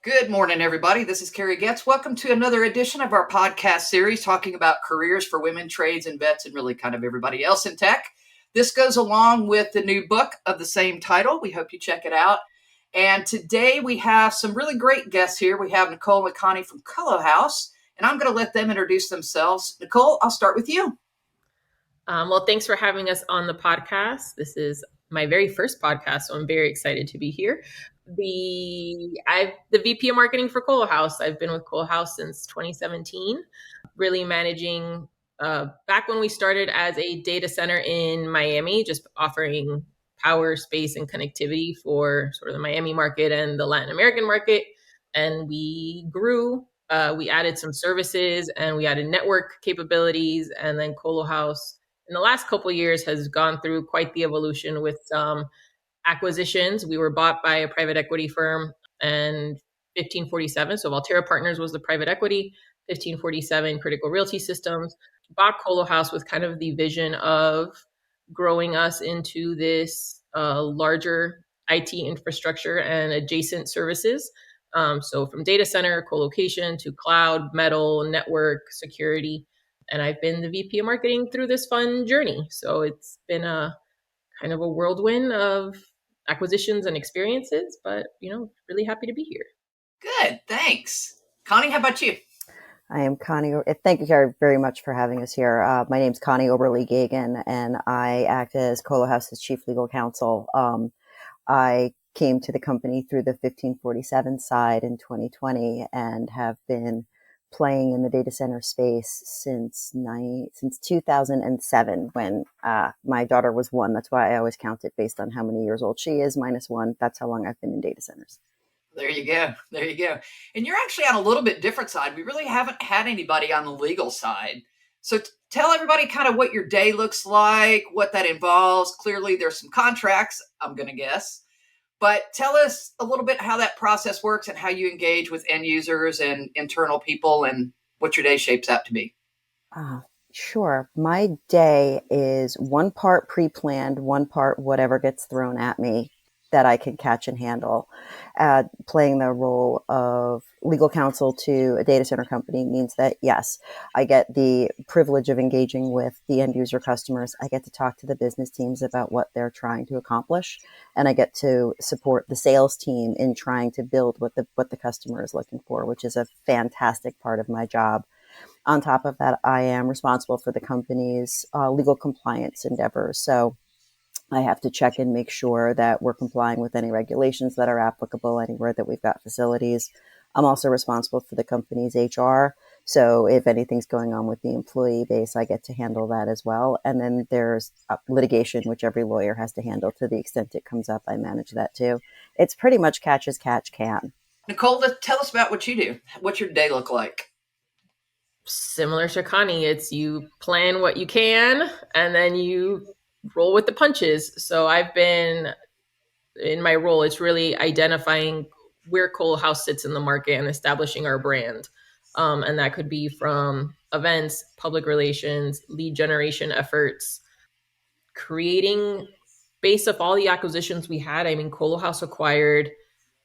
Good morning, everybody. This is Carrie Getz. Welcome to another edition of our podcast series talking about careers for women, trades, and vets, and really kind of everybody else in tech. This goes along with the new book of the same title. We hope you check it out. And today we have some really great guests here. We have Nicole and Connie from ColoHouse, and I'm going to let them introduce themselves. Nicole, I'll start with you. Well, thanks for having us on the podcast. This is my very first podcast, so I'm very excited to be here. I'm the VP of Marketing for ColoHouse. I've been with ColoHouse since 2017, really managing back when we started as a data center in Miami, just offering power, space, and connectivity for sort of the Miami market and the Latin American market. And we grew. We added some services and we added network capabilities, and then ColoHouse in the last couple of years has gone through quite the evolution with some acquisitions. We were bought by a private equity firm, and 1547, so Valterra Partners was the private equity, 1547 Critical Realty Systems bought ColoHouse with kind of the vision of growing us into this larger IT infrastructure and adjacent services. So from data center, co-location to cloud, metal, network, security. And I've been the VP of marketing through this fun journey. So it's been a kind of a whirlwind of acquisitions and experiences, but really happy to be here. Good, thanks. Connie, how about you? I am Connie. Thank you, Carrie, very much for having us here. My name's Connie Geoghan, and I act as ColoHouse's chief legal counsel. I came to the company through the 1547 side in 2020 and have been playing in the data center space since 2007 when my daughter was 1. That's why I always count it based on how many years old she is, -1. That's how long I've been in data centers. There you go. There you go. And you're actually on a little bit different side. We really haven't had anybody on the legal side. So tell everybody kind of what your day looks like, what that involves. Clearly, there's some contracts, I'm going to guess. But tell us a little bit how that process works and how you engage with end users and internal people and what your day shapes out to be. Sure. My day is one part pre-planned, one part whatever gets thrown at me that I can catch and handle. Playing the role of legal counsel to a data center company means that, yes, I get the privilege of engaging with the end user customers. I get to talk to the business teams about what they're trying to accomplish. And I get to support the sales team in trying to build what the customer is looking for, which is a fantastic part of my job. On top of that, I am responsible for the company's legal compliance endeavors. So I have to check and make sure that we're complying with any regulations that are applicable anywhere that we've got facilities. I'm also responsible for the company's HR. So if anything's going on with the employee base, I get to handle that as well. And then there's litigation, which every lawyer has to handle to the extent it comes up. I manage that too. It's pretty much catch as catch can. Nicole, tell us about what you do. What's your day look like? Similar to Connie, it's you plan what you can and then you roll with the punches. So I've been in my role, it's really identifying where ColoHouse sits in the market and establishing our brand. And that could be from events, public relations, lead generation efforts, creating based off all the acquisitions we had. I mean, ColoHouse acquired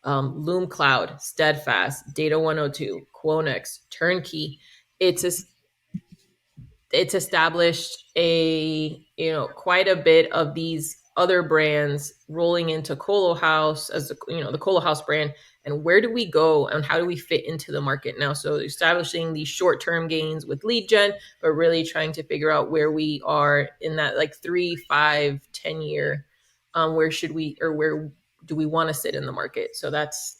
Loom Cloud, Steadfast, Data 102, Quonex, Turnkey. It's established quite a bit of these other brands rolling into ColoHouse as the ColoHouse brand. And where do we go and how do we fit into the market now? So establishing these short-term gains with lead gen, but really trying to figure out where we are in that like 3, 5, 10 year, where do we want to sit in the market? So that's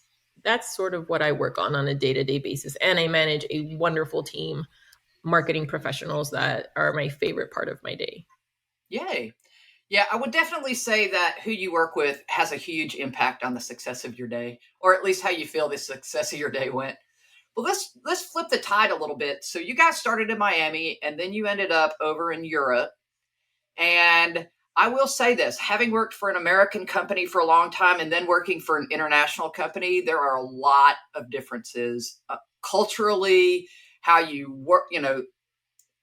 sort of what I work on a day-to-day basis. And I manage a wonderful team, marketing professionals that are my favorite part of my day. Yay. Yeah, I would definitely say that who you work with has a huge impact on the success of your day, or at least how you feel the success of your day went. Well, let's flip the tide a little bit. So you guys started in Miami and then you ended up over in Europe. And I will say this, having worked for an American company for a long time and then working for an international company, there are a lot of differences culturally, how you work,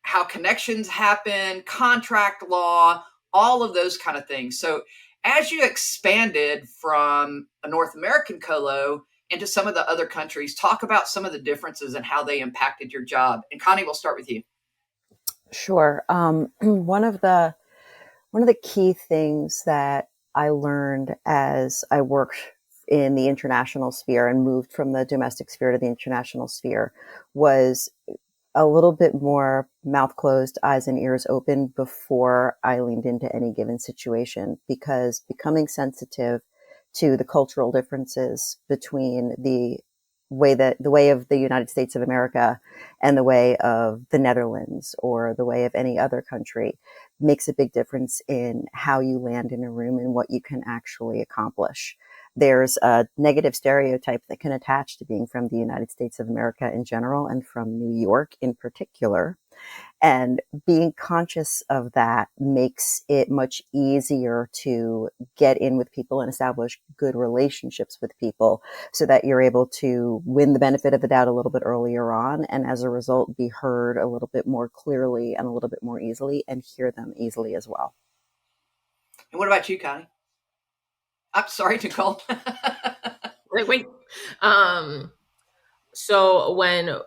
how connections happen, contract law, all of those kind of things. So as you expanded from a North American colo, into some of the other countries. Talk about some of the differences and how they impacted your job. And Connie, we'll start with you. Sure. One of the key things that I learned as I worked in the international sphere and moved from the domestic sphere to the international sphere was a little bit more mouth closed, eyes and ears open before I leaned into any given situation, because becoming sensitive to the cultural differences between the way of the United States of America and the way of the Netherlands or the way of any other country makes a big difference in how you land in a room and what you can actually accomplish. There's a negative stereotype that can attach to being from the United States of America in general and from New York in particular. And being conscious of that makes it much easier to get in with people and establish good relationships with people so that you're able to win the benefit of the doubt a little bit earlier on. And as a result, be heard a little bit more clearly and a little bit more easily and hear them easily as well. And what about you, Connie? I'm sorry, Nicole. Wait. So when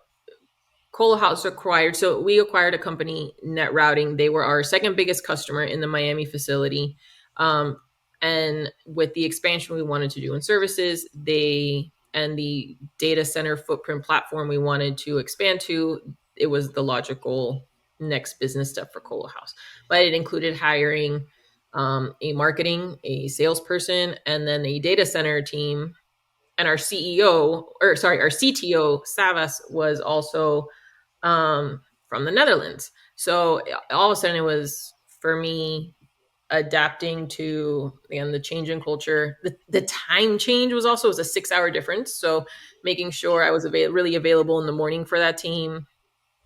ColoHouse acquired, so we acquired a company, Net Routing. They were our second biggest customer in the Miami facility. And with the expansion we wanted to do in services, and the data center footprint platform we wanted to expand to, it was the logical next business step for ColoHouse. But it included hiring a marketing, a salesperson, and then a data center team. And our CTO, Savas, was also from the Netherlands. So all of a sudden it was, for me, adapting to, again, the change in culture. The time change was a 6-hour difference. So making sure I was really available in the morning for that team,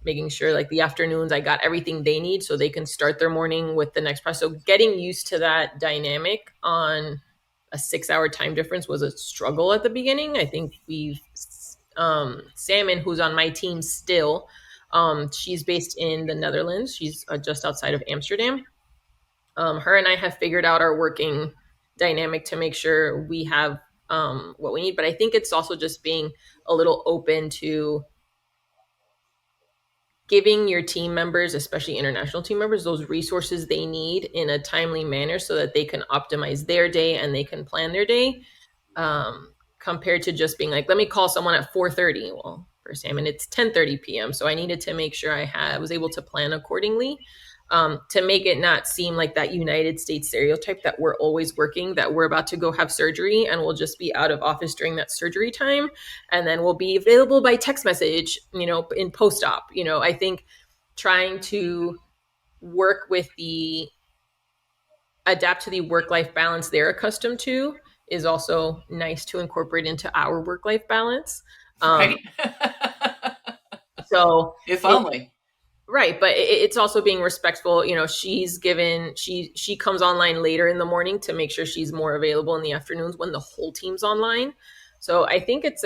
making sure like the afternoons I got everything they need so they can start their morning with the next process. So getting used to that dynamic on a 6-hour time difference was a struggle at the beginning. I think Salmon, who's on my team still, she's based in the Netherlands. She's just outside of Amsterdam. Her and I have figured out our working dynamic to make sure we have what we need. But I think it's also just being a little open to giving your team members, especially international team members, those resources they need in a timely manner so that they can optimize their day and they can plan their day, compared to just being like, let me call someone at 4:30. Well, for Salmon, it's 10:30 p.m. So I needed to make sure I was able to plan accordingly, to make it not seem like that United States stereotype that we're always working, that we're about to go have surgery and we'll just be out of office during that surgery time. And then we'll be available by text message, in post-op. I think trying to adapt to the work-life balance they're accustomed to is also nice to incorporate into our work-life balance. Right. So if only. Right. But it's also being respectful. She comes online later in the morning to make sure she's more available in the afternoons when the whole team's online. So I think it's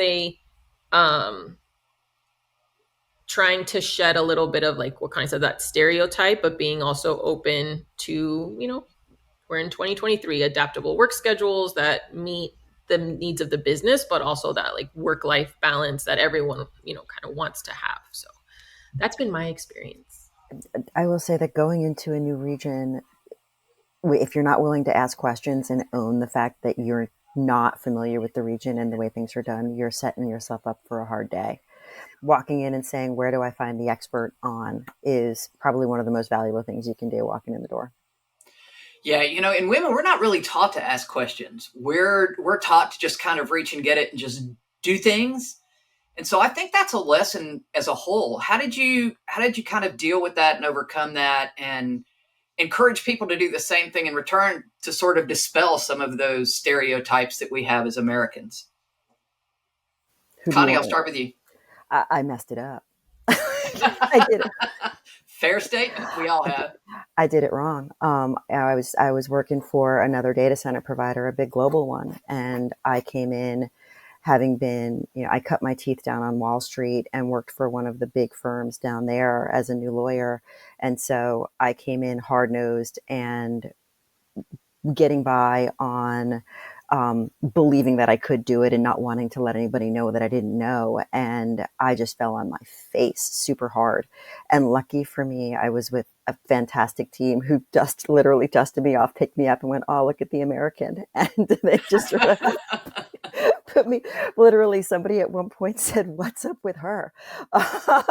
trying to shed a little bit of like what kind of that stereotype, but being also open to, we're in 2023, adaptable work schedules that meet the needs of the business, but also that like work-life balance that everyone, kind of wants to have. So that's been my experience. I will say that going into a new region, if you're not willing to ask questions and own the fact that you're not familiar with the region and the way things are done, you're setting yourself up for a hard day. Walking in and saying, where do I find the expert on, is probably one of the most valuable things you can do walking in the door. Yeah, in women, we're not really taught to ask questions. We're taught to just kind of reach and get it and just do things. And so I think that's a lesson as a whole. How did you kind of deal with that and overcome that and encourage people to do the same thing in return to sort of dispel some of those stereotypes that we have as Americans? Connie, I'll start with you. I messed it up. I did it. Fair statement. We all have. I did it wrong. I was working for another data center provider, a big global one, and I came in having been, I cut my teeth down on Wall Street and worked for one of the big firms down there as a new lawyer. And so I came in hard-nosed and getting by on believing that I could do it and not wanting to let anybody know that I didn't know. And I just fell on my face super hard. And lucky for me, I was with a fantastic team who just literally dusted me off, picked me up and went, oh, look at the American. And they just sort of put me, literally somebody at one point said, what's up with her? I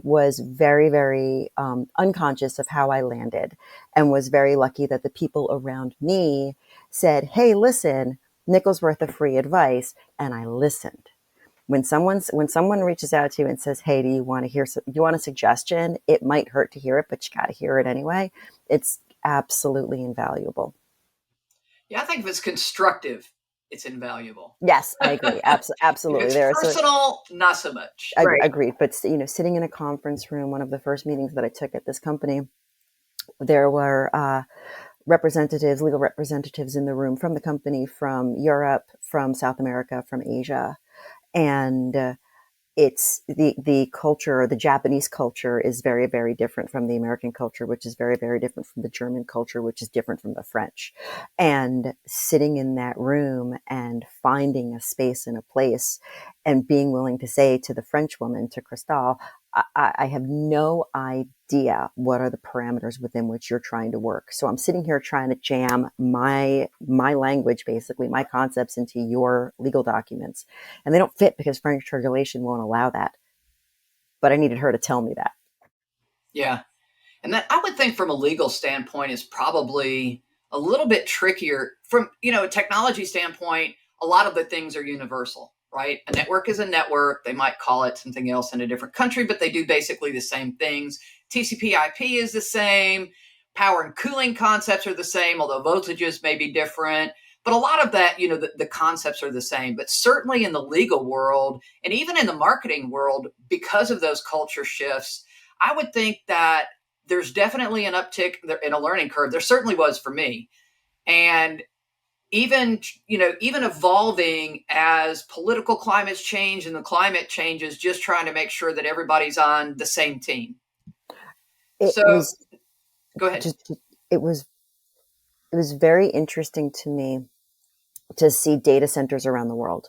was very, very unconscious of how I landed, and was very lucky that the people around me said, hey, listen, nickel's worth of free advice. And I listened. When someone reaches out to you and says, hey, do you want a suggestion? It might hurt to hear it, but you got to hear it anyway. It's absolutely invaluable. Yeah, I think if it's constructive, it's invaluable. Yes, I agree. Absolutely. If it's personal, not so much. Agreed. But sitting in a conference room, one of the first meetings that I took at this company, there were legal representatives in the room from the company, from Europe, from South America, from Asia, and it's the culture, the Japanese culture is very, very different from the American culture, which is very, very different from the German culture, which is different from the French. And sitting in that room and finding a space and a place and being willing to say to the French woman, to Christelle, I have no idea what are the parameters within which you're trying to work. So I'm sitting here trying to jam my language, basically my concepts, into your legal documents. And they don't fit because French regulation won't allow that. But I needed her to tell me that. Yeah. And that, I would think, from a legal standpoint, is probably a little bit trickier. From, a technology standpoint, a lot of the things are universal, right? A network is a network. They might call it something else in a different country, but they do basically the same things. TCP/IP is the same. Power and cooling concepts are the same, although voltages may be different. But a lot of that, the concepts are the same. But certainly in the legal world, and even in the marketing world, because of those culture shifts, I would think that there's definitely an uptick in a learning curve. There certainly was for me. And even evolving as political climates change and the climate changes, just trying to make sure that everybody's on the same team. Go ahead. It was very interesting to me to see data centers around the world,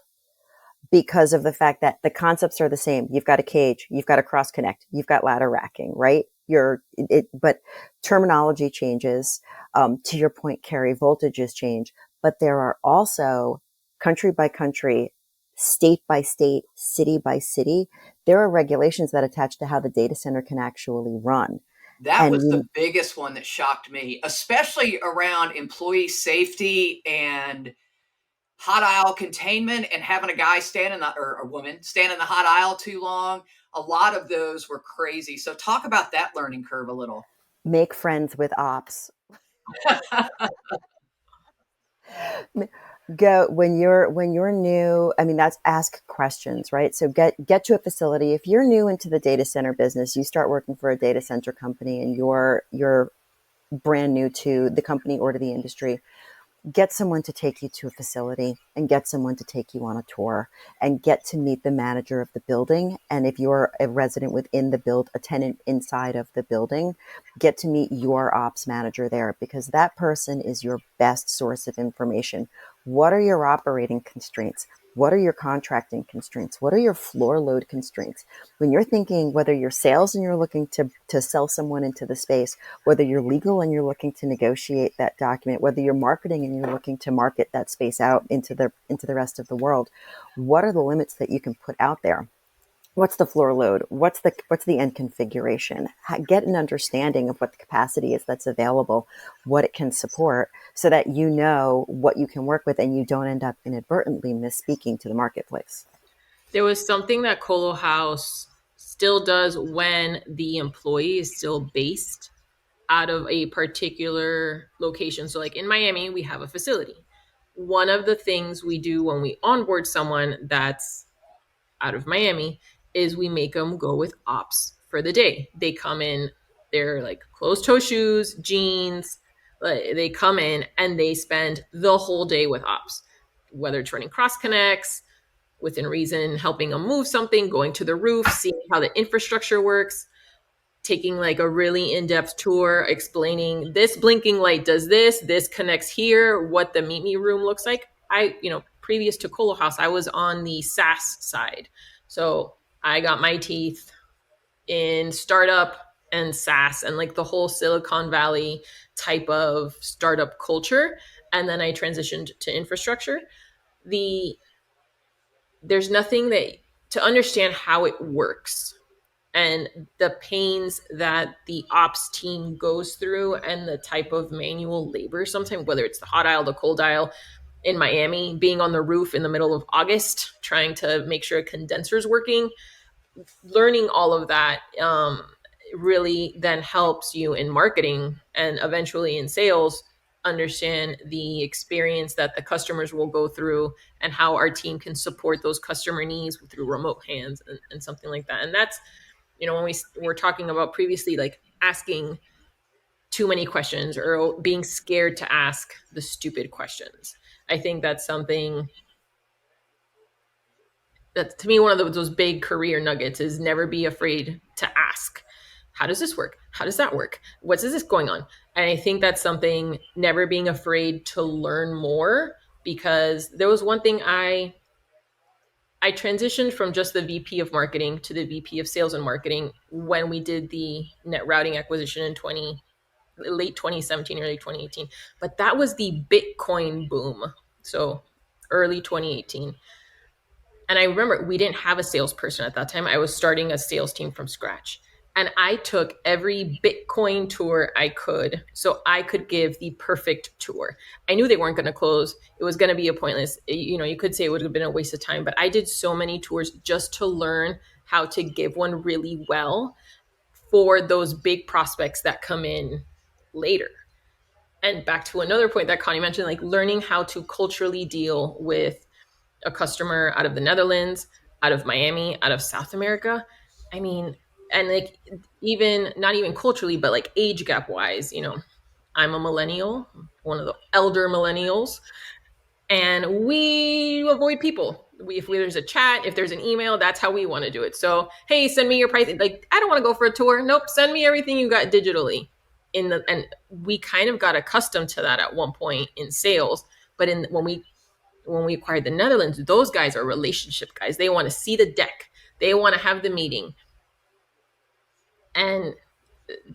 because of the fact that the concepts are the same. You've got a cage, you've got a cross connect, you've got ladder racking, right? But terminology changes. To your point, Carrie, voltages change, but there are also, country by country, state by state, city by city, there are regulations that attach to how the data center can actually run. That was the biggest one that shocked me, especially around employee safety and hot aisle containment, and having a guy or a woman stand in the hot aisle too long. A lot of those were crazy. So talk about that learning curve a little. Make friends with ops. Go when you're new. I mean, that's ask questions, right? So get to a facility. If you're new into the data center business, you start working for a data center company and you're brand new to the company or to the industry. Get someone to take you to a facility and get someone to take you on a tour and get to meet the manager of the building. And if you're a resident within a tenant inside of the building, get to meet your ops manager there, because that person is your best source of information. What are your operating constraints? What are your contracting constraints? What are your floor load constraints? When you're thinking, whether you're sales and you're looking to sell someone into the space, whether you're legal and you're looking to negotiate that document, whether you're marketing and you're looking to market that space out into the rest of the world, what are the limits that you can put out there? What's the floor load? What's the end configuration? Get an understanding of what the capacity is that's available, what it can support, so that you know what you can work with and you don't end up inadvertently misspeaking to the marketplace. There was something that ColoHouse still does when the employee is still based out of a particular location. So like in Miami, we have a facility. One of the things we do when we onboard someone that's out of Miami is we make them go with ops for the day. They come in, they're like closed toe shoes, jeans. They come in and they spend the whole day with ops, whether it's running cross connects, within reason, helping them move something, going to the roof, seeing how the infrastructure works. taking like a really in-depth tour, explaining this blinking light does this connects here, what the meet me room looks like. Previous to ColoHouse, I was on the SaaS side. So I got my teeth in startup and SaaS and like the whole Silicon Valley type of startup culture. And then I transitioned to infrastructure. There's nothing that to understand how it works and the pains that the ops team goes through and the type of manual labor sometimes, whether it's the hot aisle, the cold aisle. In Miami, being on the roof in the middle of August, trying to make sure a condenser's working, learning all of that really then helps you in marketing and eventually in sales understand the experience that the customers will go through and how our team can support those customer needs through remote hands and something like that. And that's, when we were talking about previously, like asking too many questions or being scared to ask the stupid questions. I think that's something that's, to me, one of those big career nuggets is never be afraid to ask. How does this work? How does that work? What's this going on? And I think that's something, never being afraid to learn more, because there was one thing I transitioned from just the VP of marketing to the VP of sales and marketing when we did the net routing acquisition in late 2017, early 2018. But that was the Bitcoin boom. So early 2018. And I remember we didn't have a salesperson at that time. I was starting a sales team from scratch. And I took every Bitcoin tour I could so I could give the perfect tour. I knew they weren't going to close. It was going to be a pointless, you could say it would have been a waste of time, but I did so many tours just to learn how to give one really well for those big prospects that come in later. And back to another point that Connie mentioned, like learning how to culturally deal with a customer out of the Netherlands, out of Miami, out of South America. I mean, and like even not even culturally, but like age gap wise, I'm a millennial, one of the elder millennials, and we avoid people. If there's a chat, if there's an email, that's how we want to do it. So, hey, send me your pricing. Like, I don't want to go for a tour. Nope, send me everything you got digitally. And we kind of got accustomed to that at one point in sales. But when we acquired the Netherlands, those guys are relationship guys. They want to see the deck. They want to have the meeting. And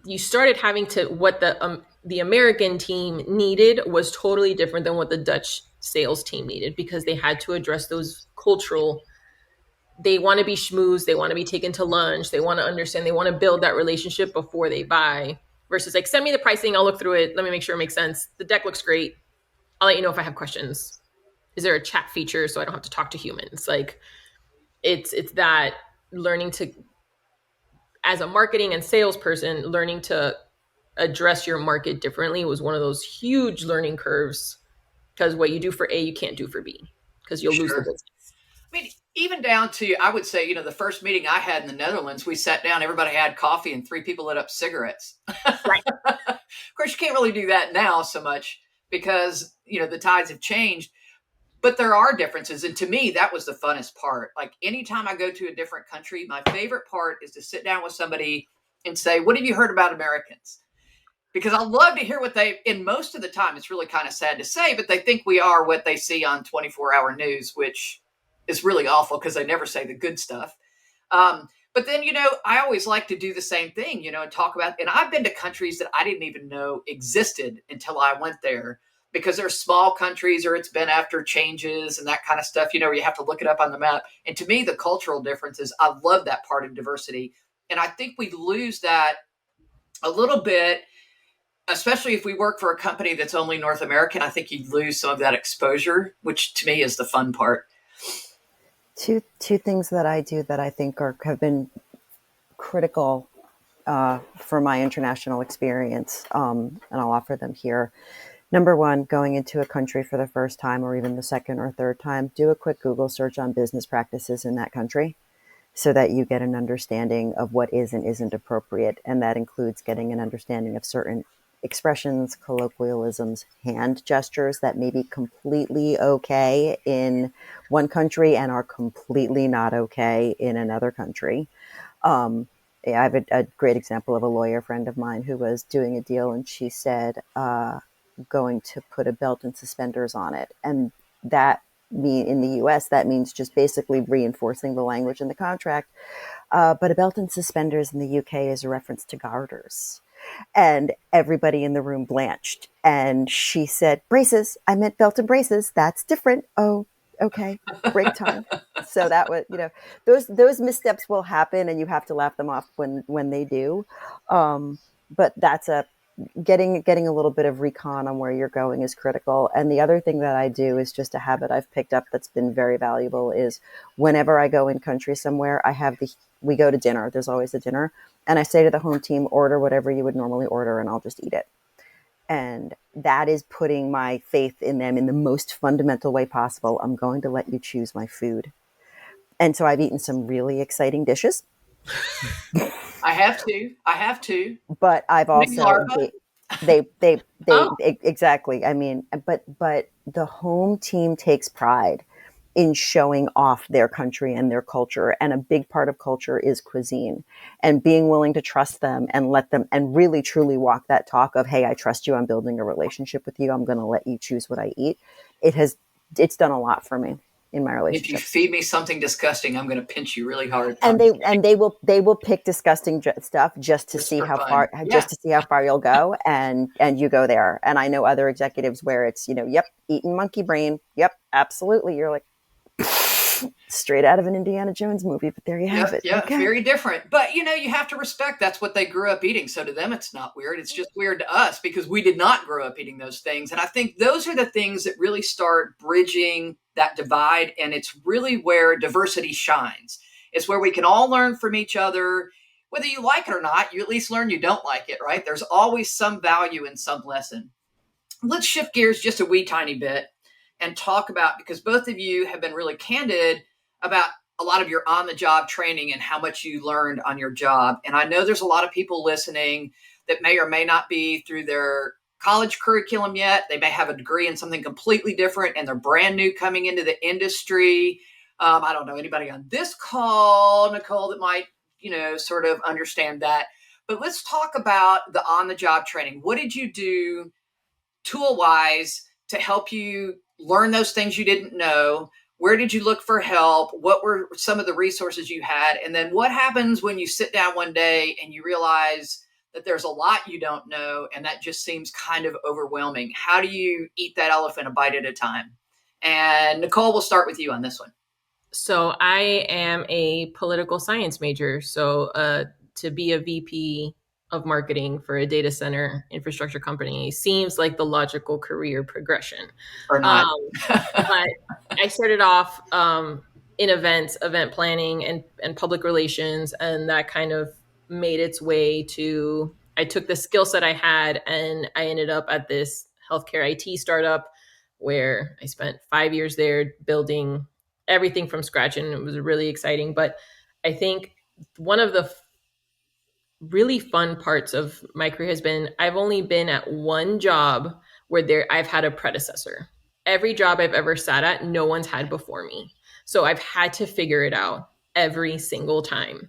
you started having to, what the American team needed was totally different than what the Dutch sales team needed, because they had to address those cultural, they want to be schmoozed, they want to be taken to lunch, they want to understand, they want to build that relationship before they buy, versus like, send me the pricing, I'll look through it, let me make sure it makes sense. The deck looks great. I'll let you know if I have questions. Is there a chat feature so I don't have to talk to humans? Like it's that learning to, as a marketing and salesperson, learning to address your market differently was one of those huge learning curves, because what you do for A, you can't do for B, because you'll lose the business. I mean, even down to, I would say, the first meeting I had in the Netherlands, we sat down, everybody had coffee, and 3 people lit up cigarettes. Right. Of course, you can't really do that now so much because, the tides have changed. But there are differences. And to me, that was the funnest part. Like anytime I go to a different country, my favorite part is to sit down with somebody and say, what have you heard about Americans? Because I love to hear and most of the time, it's really kind of sad to say, but they think we are what they see on 24-hour news, which is really awful because they never say the good stuff. But then, I always like to do the same thing, and talk about, and I've been to countries that I didn't even know existed until I went there, because they're small countries or it's been after changes and that kind of stuff, where you have to look it up on the map. And to me, the cultural differences, I love that part of diversity. And I think we lose that a little bit, especially if we work for a company that's only North American. I think you lose some of that exposure, which to me is the fun part. Two things that I do that I think have been critical for my international experience, and I'll offer them here. Number one, going into a country for the first time or even the second or third time, do a quick Google search on business practices in that country so that you get an understanding of what is and isn't appropriate. And that includes getting an understanding of certain expressions, colloquialisms, hand gestures that may be completely okay in one country and are completely not okay in another country. I have a great example of a lawyer friend of mine who was doing a deal, and she said, going to put a belt and suspenders on it. And that mean in the US, that means just basically reinforcing the language in the contract. But a belt and suspenders in the UK is a reference to garters. And everybody in the room blanched. And she said, braces. I meant belt and braces. That's different. Oh, okay. Break time. So that was, those missteps will happen, and you have to laugh them off when they do. But that's getting a little bit of recon on where you're going is critical. And the other thing that I do is just a habit I've picked up that's been very valuable is whenever I go in country somewhere, we go to dinner. There's always a dinner. And I say to the home team, order whatever you would normally order and I'll just eat it. And that is putting my faith in them in the most fundamental way possible. I'm going to let you choose my food. And so I've eaten some really exciting dishes. I have to. But I've also exactly. I mean, but the home team takes pride in showing off their country and their culture, and a big part of culture is cuisine, and being willing to trust them and let them and really truly walk that talk of, hey, I trust you, I'm building a relationship with you, I'm going to let you choose what I eat. It's done a lot for me in my relationship. If you feed me something disgusting, I'm going to pinch you really hard. And they will pick disgusting stuff just to see how far you'll go, and you go there. And I know other executives where it's, yep, eating monkey brain. Yep, absolutely. You're like, straight out of an Indiana Jones movie, but there you have it. Yeah, okay. Very different. But, you have to respect that's what they grew up eating. So to them, it's not weird. It's just weird to us because we did not grow up eating those things. And I think those are the things that really start bridging that divide. And it's really where diversity shines. It's where we can all learn from each other. Whether you like it or not, you at least learn you don't like it, right? There's always some value in some lesson. Let's shift gears just a wee tiny bit and talk about, because both of you have been really candid about a lot of your on-the-job training and how much you learned on your job. And I know there's a lot of people listening that may or may not be through their college curriculum yet. They may have a degree in something completely different and they're brand new coming into the industry. I don't know anybody on this call, Nicole, that might, sort of understand that. But let's talk about the on-the-job training. What did you do tool-wise to help you learn those things you didn't know? Where did you look for help? What were some of the resources you had? And then what happens when you sit down one day and you realize that there's a lot you don't know and that just seems kind of overwhelming? How do you eat that elephant a bite at a time? And Nicole, we'll start with you on this one. So I am a political science major. So to be a VP of marketing for a data center infrastructure company seems like the logical career progression. Or not. But I started off in event planning and public relations, and that kind of made its way to, I took the skill set I had and I ended up at this healthcare IT startup where I spent 5 years there building everything from scratch, and it was really exciting. But I think one of the really fun parts of my career has been, I've only been at one job where I've had a predecessor. Every job I've ever sat at, no one's had before me. So I've had to figure it out every single time.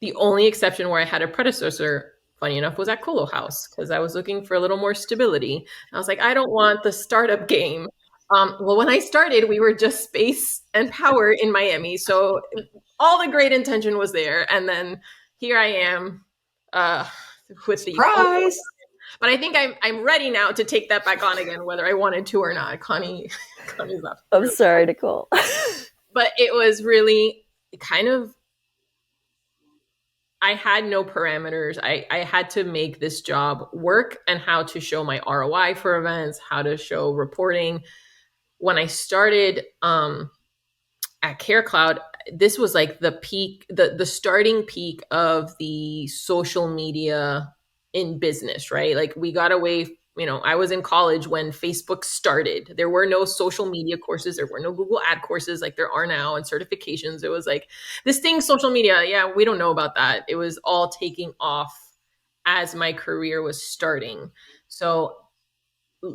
The only exception where I had a predecessor, funny enough, was at ColoHouse, because I was looking for a little more stability. I was like, I don't want the startup game. Well, when I started, we were just space and power in Miami. So all the great intention was there. And then here I am with Surprise! But I think I'm ready now to take that back on again, whether I wanted to or not. Connie's up. I'm sorry, Nicole. But it was really kind of, I had no parameters. I had to make this job work and how to show my ROI for events, how to show reporting. When I started at CareCloud, this was like the peak, the starting peak of the social media in business, right? Like we got away, I was in college when Facebook started. There were no social media courses. There were no Google ad courses like there are now, and certifications. It was like this thing, social media. Yeah, we don't know about that. It was all taking off as my career was starting. So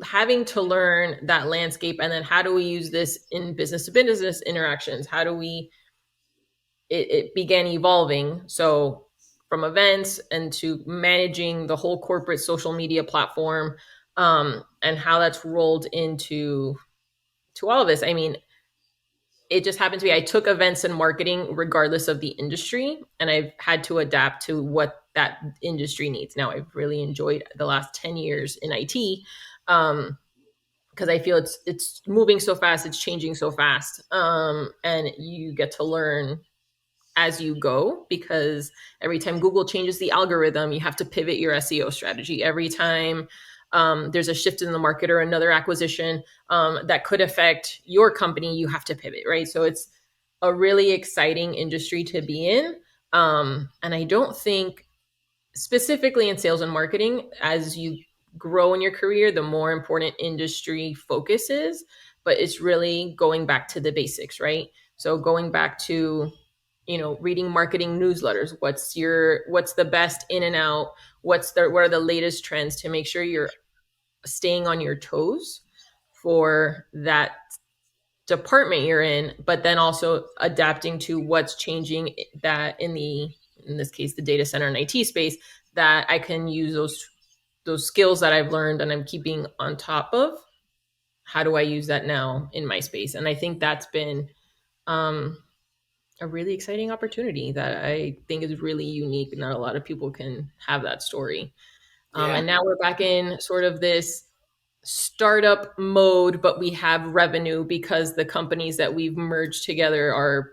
having to learn that landscape, and then how do we use this in business to business interactions? How do we, it began evolving. So from events and to managing the whole corporate social media platform, and how that's rolled into all of this. I mean, it just happened to be I took events and marketing regardless of the industry, and I've had to adapt to what that industry needs. Now, I've really enjoyed the last 10 years in IT, because I feel it's moving so fast, it's changing so fast, and you get to learn as you go, because every time Google changes the algorithm, you have to pivot your SEO strategy. Every time there's a shift in the market or another acquisition that could affect your company, you have to pivot, right? So it's a really exciting industry to be in. And I don't think, specifically in sales and marketing, as you grow in your career, the more important industry focus is, but it's really going back to the basics, right? So going back to, reading marketing newsletters. What's the best in and out? What are the latest trends to make sure you're staying on your toes for that department you're in, but then also adapting to what's changing, that in this case, the data center and IT space, that I can use those skills that I've learned and I'm keeping on top of. How do I use that now in my space? And I think that's been a really exciting opportunity that I think is really unique. Not a lot of people can have that story. And now we're back in sort of this startup mode, but we have revenue because the companies that we've merged together are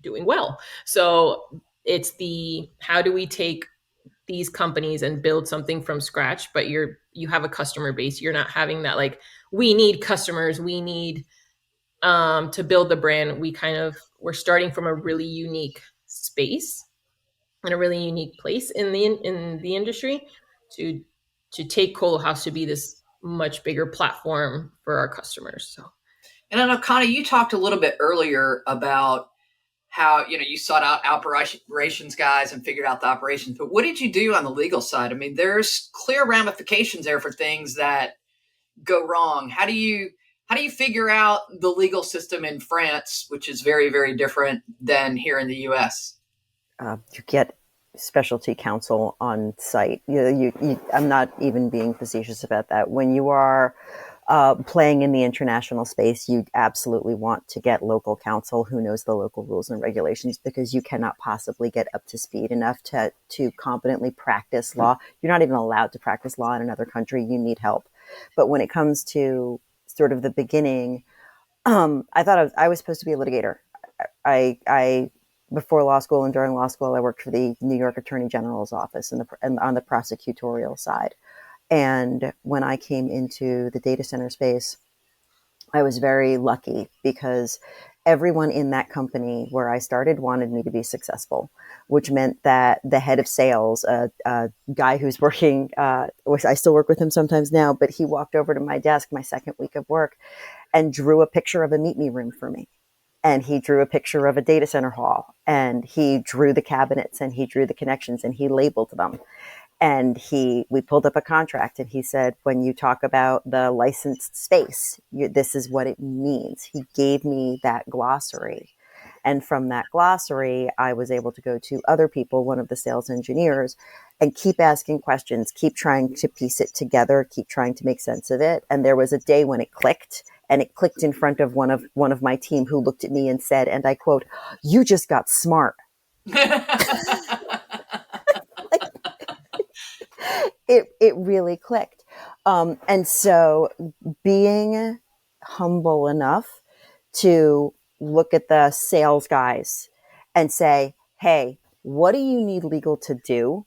doing well. So it's how do we take these companies and build something from scratch, but you have a customer base. You're not having that, like, we need customers, we need to build the brand. We're starting from a really unique space and a really unique place in the industry to take ColoHouse to be this much bigger platform for our customers. So, and I know, Connie, you talked a little bit earlier about how you sought out operations guys and figured out the operations. But what did you do on the legal side? I mean, there's clear ramifications there for things that go wrong. How do you figure out the legal system in France, which is very, very different than here in the U.S.? You get specialty counsel on site. I'm not even being facetious about that. When you are playing in the international space, you absolutely want to get local counsel who knows the local rules and regulations, because you cannot possibly get up to speed enough to competently practice law. You're not even allowed to practice law in another country. You need help. But when it comes to sort of the beginning, I thought I was supposed to be a litigator. I before law school and during law school, I worked for the New York Attorney General's office and on the prosecutorial side. And when I came into the data center space, I was very lucky because everyone in that company where I started wanted me to be successful, which meant that the head of sales, a guy who's working, I still work with him sometimes now, but he walked over to my desk my second week of work and drew a picture of a meet me room for me. And he drew a picture of a data center hall, and he drew the cabinets, and he drew the connections, and he labeled them. And we pulled up a contract, and he said, when you talk about the licensed space, this is what it means. He gave me that glossary. And from that glossary, I was able to go to other people, one of the sales engineers, and keep asking questions, keep trying to piece it together, keep trying to make sense of it. And there was a day when it clicked, and it clicked in front of one of my team, who looked at me and said, and I quote, "You just got smart." It really clicked. And so being humble enough to look at the sales guys and say, hey, what do you need legal to do?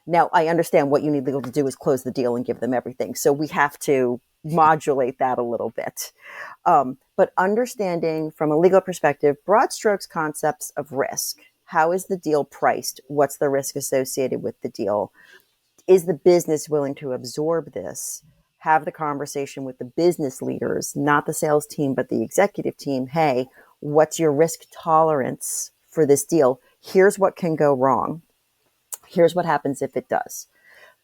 Now, I understand what you need legal to do is close the deal and give them everything. So we have to modulate that a little bit. But understanding from a legal perspective, broad strokes concepts of risk. How is the deal priced? What's the risk associated with the deal? Is the business willing to absorb this? Have the conversation with the business leaders, not the sales team, but the executive team. Hey, what's your risk tolerance for this deal? Here's what can go wrong. Here's what happens if it does.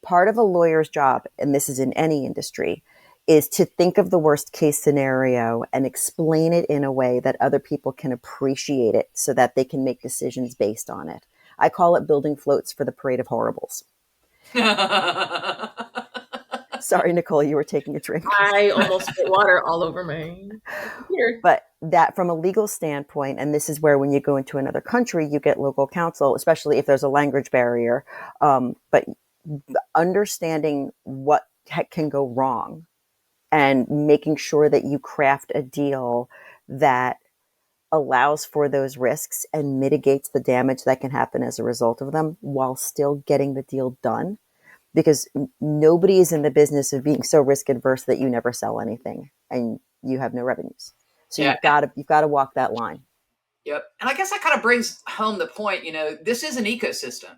Part of a lawyer's job, and this is in any industry, is to think of the worst case scenario and explain it in a way that other people can appreciate it so that they can make decisions based on it. I call it building floats for the parade of horribles. Sorry, Nicole, you were taking a drink. I almost spit water all over my computer. But that from a legal standpoint, and this is where when you go into another country, you get local counsel, especially if there's a language barrier. But understanding what can go wrong and making sure that you craft a deal that allows for those risks and mitigates the damage that can happen as a result of them while still getting the deal done. Because nobody is in the business of being so risk adverse that you never sell anything and you have no revenues. So you've got to walk that line. Yep. And I guess that kind of brings home the point, this is an ecosystem,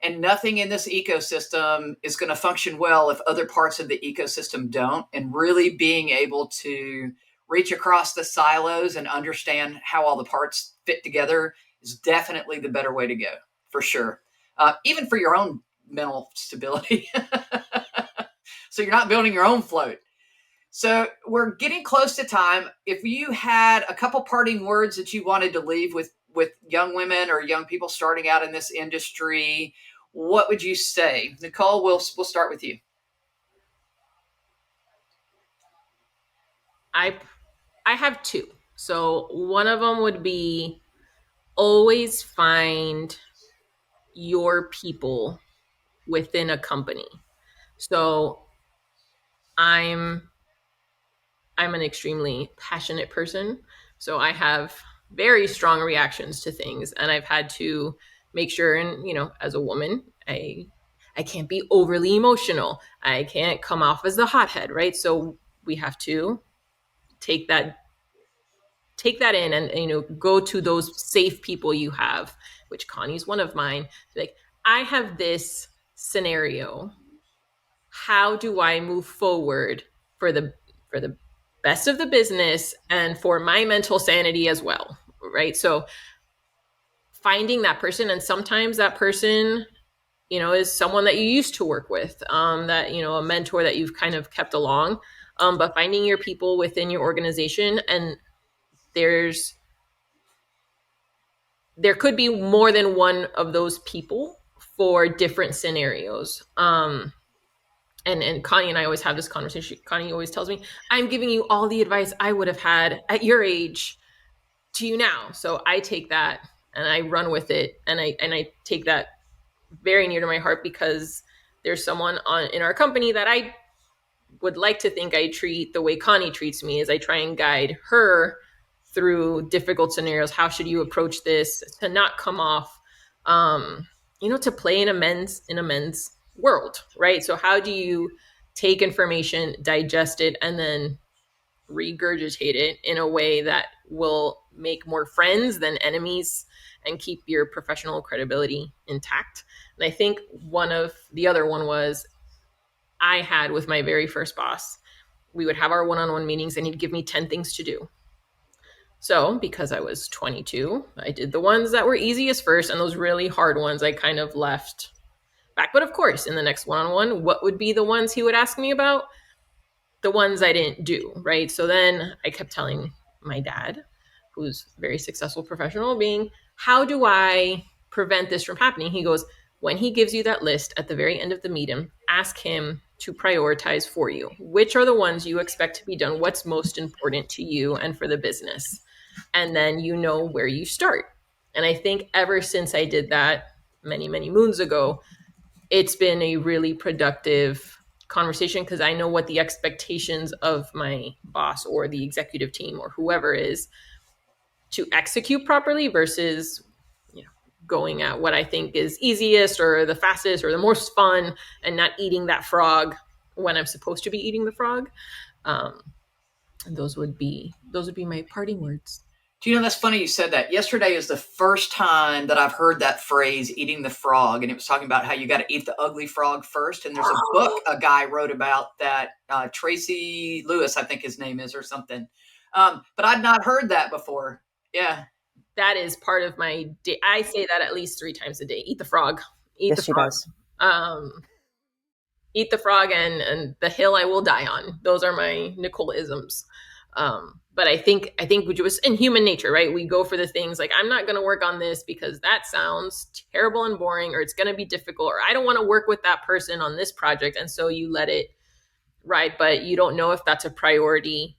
and nothing in this ecosystem is going to function well if other parts of the ecosystem don't. And really being able to reach across the silos and understand how all the parts fit together is definitely the better way to go, for sure. Even for your own mental stability. So you're not building your own float. So we're getting close to time. If you had a couple parting words that you wanted to leave with young women or young people starting out in this industry, what would you say? Nicole, we'll start with you. I have two. So one of them would be always find your people within a company. So I'm an extremely passionate person. So I have very strong reactions to things, and I've had to make sure, and as a woman, I can't be overly emotional. I can't come off as the hothead, right? So we have to take that in and go to those safe people you have, which Connie's one of mine. Like, I have this scenario. How do I move forward for the best of the business and for my mental sanity as well, right? So finding that person, and sometimes that person is someone that you used to work with, that a mentor that you've kind of kept along, but finding your people within your organization. And there could be more than one of those people for different scenarios. And Connie and I always have this conversation. Connie always tells me, I'm giving you all the advice I would have had at your age to you now. So I take that and I run with it. And I take that very near to my heart, because there's someone in our company that I would like to think I treat the way Connie treats me, as I try and guide her through difficult scenarios. How should you approach this to not come off, to play in a men's world, right? So how do you take information, digest it, and then regurgitate it in a way that will make more friends than enemies and keep your professional credibility intact? And I think the other one was I had with my very first boss. We would have our one-on-one meetings and he'd give me 10 things to do. So because I was 22, I did the ones that were easiest first, and those really hard ones I kind of left back. But of course, in the next one-on-one, what would be the ones he would ask me about? The ones I didn't do, right? So then I kept telling my dad, who's a very successful professional, how do I prevent this from happening? He goes, when he gives you that list at the very end of the meeting, ask him to prioritize for you. Which are the ones you expect to be done? What's most important to you and for the business? And then you know where you start. And I think ever since I did that many, many moons ago, it's been a really productive conversation, because I know what the expectations of my boss or the executive team or whoever is to execute properly, versus going at what I think is easiest or the fastest or the most fun, and not eating that frog when I'm supposed to be eating the frog. And those would be my parting words. Do you know, that's funny you said that. Yesterday is the first time that I've heard that phrase, eating the frog. And it was talking about how you got to eat the ugly frog first. And there's a book a guy wrote about that, Tracy Lewis, I think his name is, or something. But I'd not heard that before. Yeah. That is part of my day. I say that at least 3 times a day. Eat the frog. Eat the frog. She does. Eat the frog and the hill I will die on. Those are my Nicole-isms. But I think just in human nature, right? We go for the things like, I'm not going to work on this because that sounds terrible and boring, or it's going to be difficult, or I don't want to work with that person on this project. And so you let it ride, but you don't know if that's a priority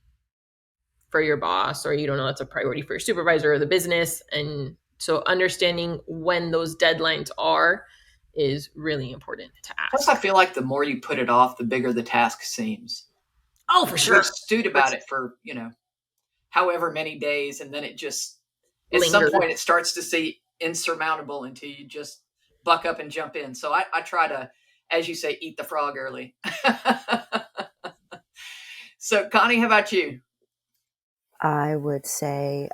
for your boss, or you don't know that's a priority for your supervisor or the business. And so understanding when those deadlines are is really important to Plus, ask. I feel like the more you put it off, the bigger the task seems. Oh, for sure. We've stewed about it for, however many days, and then it just, at some point, it starts to seem insurmountable until you just buck up and jump in. So I try to, as you say, eat the frog early. So, Connie, how about you? I would say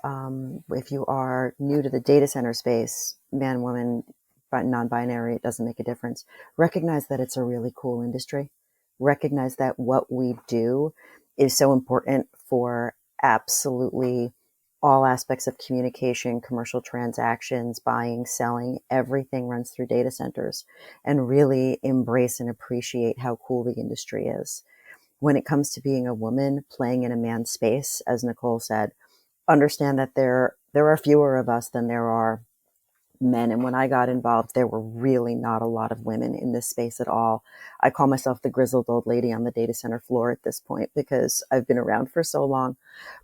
if you are new to the data center space, man, woman, non-binary, it doesn't make a difference. Recognize that it's a really cool industry. Recognize that what we do is so important for absolutely all aspects of communication, commercial transactions, buying, selling, everything runs through data centers, and really embrace and appreciate how cool the industry is. When it comes to being a woman playing in a man's space, as Nicole said, understand that there are fewer of us than there are men. And when I got involved, there were really not a lot of women in this space at all. I call myself the grizzled old lady on the data center floor at this point because I've been around for so long.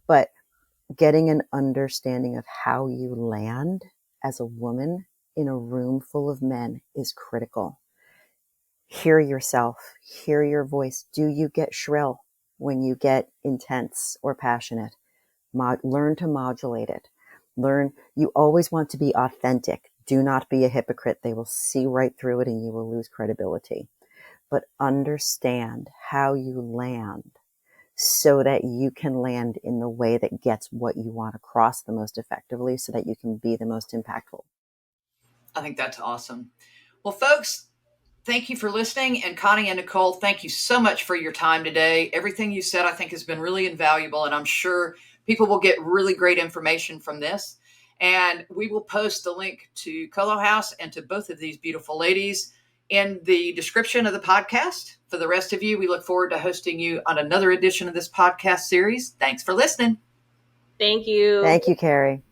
But getting an understanding of how you land as a woman in a room full of men is critical. Hear yourself, hear your voice. Do you get shrill when you get intense or passionate? Learn to modulate it. You always want to be authentic. Do not be a hypocrite. They will see right through it and you will lose credibility. But understand how you land so that you can land in the way that gets what you want across the most effectively so that you can be the most impactful. I think that's awesome. Well, folks, thank you for listening. And Connie and Nicole, thank you so much for your time today. Everything you said, I think, has been really invaluable. And I'm sure people will get really great information from this. And we will post the link to ColoHouse and to both of these beautiful ladies in the description of the podcast. For the rest of you, we look forward to hosting you on another edition of this podcast series. Thanks for listening. Thank you. Thank you, Carrie.